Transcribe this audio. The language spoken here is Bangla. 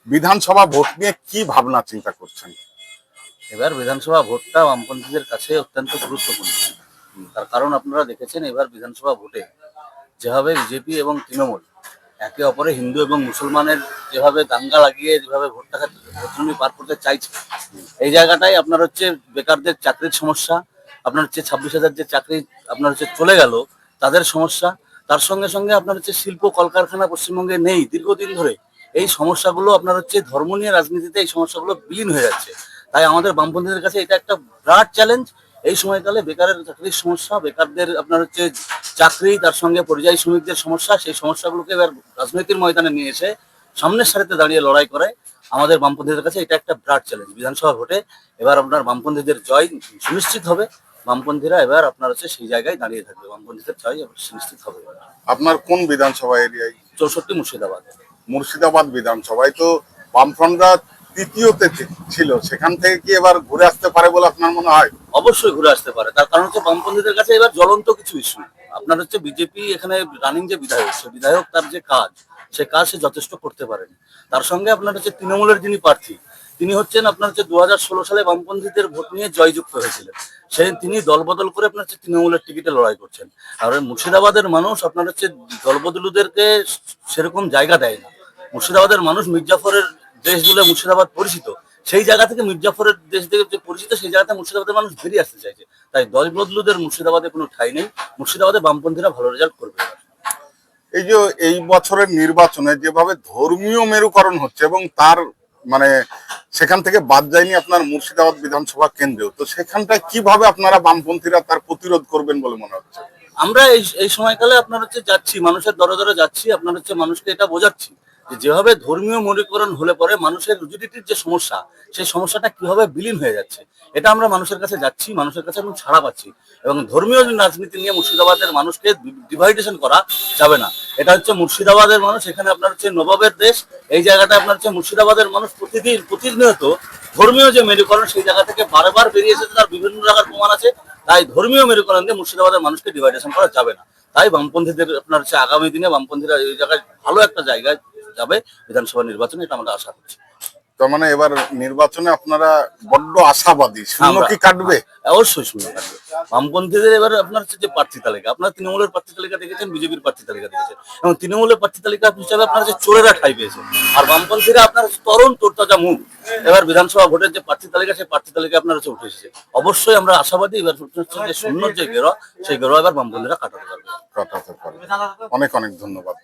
বিধানসভা ভোট নিয়ে কি ভাবনা চিন্তা করছেন? এবার বিধানসভা ভোটটা বামপন্থীদের কাছে অত্যন্ত গুরুত্বপূর্ণ। তার কারণ আপনারা দেখেছেন এবার বিধানসভা ভোটে যেভাবে বিজেপি এবং তৃণমূল একে অপরে হিন্দু এবং মুসলমানের যেভাবে দাঙ্গা লাগিয়ে যেভাবে ভোটটাকে প্রথমে পার করতে চাইছে, এই জায়গাটাই আপনার হচ্ছে বেকারদের চাকরির সমস্যা, আপনার হচ্ছে 26,000 যে চাকরি আপনার হচ্ছে চলে গেল তাদের সমস্যা, তার সঙ্গে সঙ্গে আপনার হচ্ছে শিল্প কলকারখানা পশ্চিমবঙ্গে নেই দীর্ঘদিন ধরে। এই সমস্যাগুলো আপনার হচ্ছে ধর্ম নিয়ে রাজনীতিতে এই সমস্যাগুলো বিলীন হয়ে যাচ্ছে। তাই আমাদের বামপন্থীদের কাছে এটা একটা বিরাট চ্যালেঞ্জ। এই সময়কালে বেকারের চাকরির সমস্যা, বেকারদের আপনার হচ্ছে চাকরি, তার সঙ্গে পরিযায়ী শ্রমিকদের সমস্যা, সেই সমস্যাগুলোকে এবার রাজনৈতিক ময়দানে নিয়ে এসে সামনের সারিতে দাঁড়িয়ে লড়াই করে আমাদের বামপন্থীদের কাছে এটা একটা বিরাট চ্যালেঞ্জ। বিধানসভা ভোটে এবার আপনার বামপন্থীদের জয় সুনিশ্চিত হবে। বামপন্থীরা এবার আপনার হচ্ছে সেই জায়গায় দাঁড়িয়ে থাকবে, বামপন্থীদের জয় সুনিশ্চিত হবে। আপনার কোন বিধানসভা এরিয়ায়? 64 মুর্শিদাবাদ। মুর্শিদাবাদ বিধানসভায় তো বামফ্রন্টরা তৃতীয়তে ছিল, সেখান থেকে কি এবার ঘুরে আসতে পারে বলে আপনার মনে হয়? অবশ্যই ঘুরে আসতে পারে, তার কারণ হচ্ছে বামপন্থীদের কাছে এবার জ্বলন্ত কিছু ইস্যু। আপনার হচ্ছে বিজেপি এখানে রানিং যে বিধায়ক, সে বিধায়ক তার যে কাজ, সে কাজ সে যথেষ্ট করতে পারেনি। তার সঙ্গে আপনার হচ্ছে তৃণমূলের যিনি প্রার্থী, তিনি হচ্ছেন আপনার হচ্ছে 2016 সালে বামপন্থীদের ভোট নিয়ে জয়যুক্ত হয়েছিলেন। তিনি দলবদল করে আপনার হচ্ছে তৃণমূলের টিকিটে লড়াই করছেন। আর মুর্শিদাবাদের মানুষ আপনার হচ্ছে দলবদলুদেরকে সেরকম জায়গা দেয় না। মুর্শিদাবাদের মানুষ মির্জাফরের দেশ বলে মুর্শিদাবাদ পরিচিত, সেই জায়গা থেকে মির্জাফরের দেশ থেকে যে পরিচিত, সেই জায়গাতে মুর্শিদাবাদের মানুষ বেরিয়ে আসতে চাইছে। তাই দল বদলুদের মুর্শিদাবাদে কোনো ঠাঁই নেই। মুর্শিদাবাদে বামপন্থীরা ভালো রেজাল্ট করবে। এই যে এই বছরের নির্বাচনে যেভাবে ধর্মীয় মেরুকরণ হচ্ছে এবং তার মানে সেখান থেকে বাদ যায়নি আপনার মুর্শিদাবাদ বিধানসভা কেন্দ্রেও, তো সেখানটায় কিভাবে আপনারা বামপন্থীরা তার প্রতিরোধ করবেন বলে মনে হচ্ছে? আমরা এই সময়কালে আপনার হচ্ছে যাচ্ছি, মানুষের দরে দরে যাচ্ছি, আপনার হচ্ছে মানুষকে এটা বোঝাচ্ছি যে যেভাবে ধর্মীয় মেরুকরণ হলে পরে মানুষের রুজিরুটির যে সমস্যা, সেই সমস্যাটা কিভাবে বিলীন হয়ে যাচ্ছে, এটা আমরা মানুষের কাছে যাচ্ছি, মানুষের কাছে এখন ছাড়া পাচ্ছি। এবং ধর্মীয় রাজনীতি নিয়ে মুর্শিদাবাদের মানুষকে ডিভাইডেশন করা যাবে না। এটা হচ্ছে মুর্শিদাবাদের মানুষ, এখানে আপনার হচ্ছে নবাবের দেশ। এই জায়গাটা আপনার হচ্ছে মুর্শিদাবাদের মানুষ প্রতিনিয়ত ধর্মীয় যে মেরুকরণ, সেই জায়গা থেকে বারবার বেরিয়ে এসেছে, তার বিভিন্ন জায়গার প্রমাণ আছে। তাই ধর্মীয় মেরুকরণ দিয়ে মুর্শিদাবাদের মানুষকে ডিভাইডেশন করা যাবে না। তাই বামপন্থীদের আপনার হচ্ছে আগামী দিনে বামপন্থীরা এই জায়গায় ভালো একটা জায়গায় যাবে বিধানসভা নির্বাচনে, এটা আমরা আশা করছি। তার মানে এবার নির্বাচনে আপনারা বড্ড আশাবাদী, শূন্য কি কাটবে? অবশ্যই শূন্য কাটবে। বামপন্থীদের এবার আপনার হচ্ছে যে প্রার্থী তালিকা, আপনার তৃণমূলের প্রার্থী তালিকা দেখেছেন, বিজেপির প্রার্থী তালিকা দেখেছেন, এবং তৃণমূলের প্রার্থী তালিকা হিসাবে আপনার হচ্ছে চোরেরা ঠাঁই পেয়েছে। আর বামপন্থীরা আপনার হচ্ছে তরুণ তোরতাজা মুখ, এবার বিধানসভা ভোটের যে প্রার্থী তালিকা, সেই প্রার্থী তালিকা আপনার হচ্ছে উঠে এসেছে। অবশ্যই আমরা আশাবাদী এবার যে শূন্য যে গেরোয়া, সেই গেরোয়া এবার বামপন্থীরা কাটাতে পারবে। কাটাতে পারবে। অনেক অনেক ধন্যবাদ।